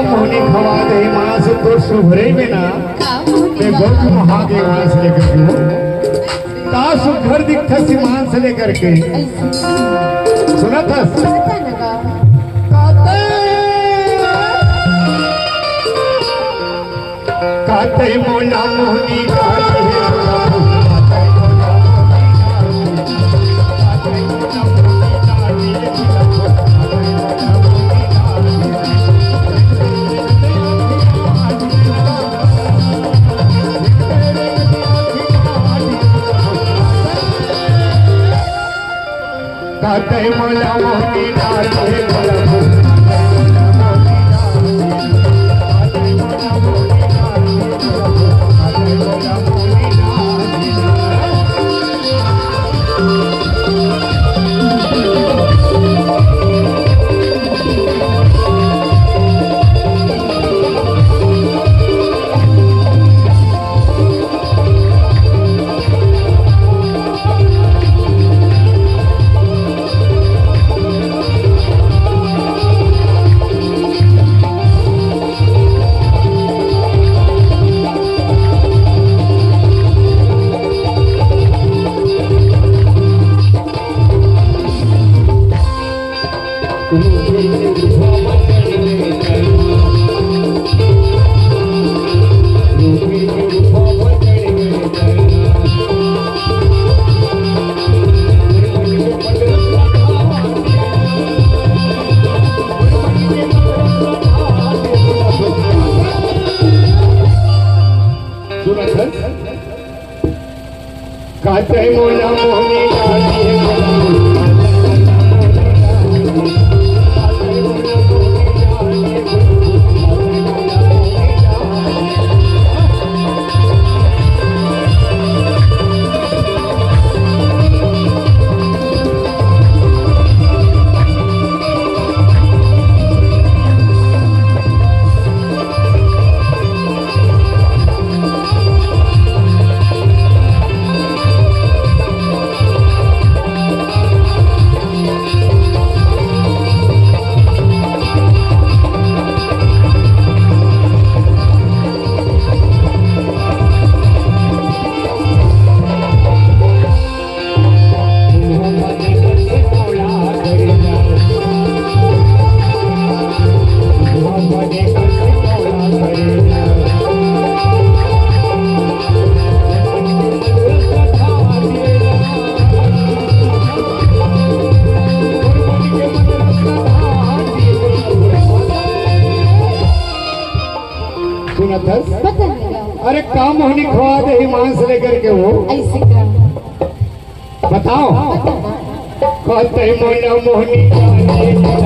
मोहनी खवा दे मांस तो सुभरे में ना मैं बहुत महागे मांस लेकर क्यों ता सुभर दिखता सी मांस लेकर के सुना था काते मोला मोहनी काते काते मोला मोहनी काते काते मोला मोहनी अरे काम मोहनी खवा दे मांस लेकर के वो ऐसे का बताओ कहते मोला मोहनी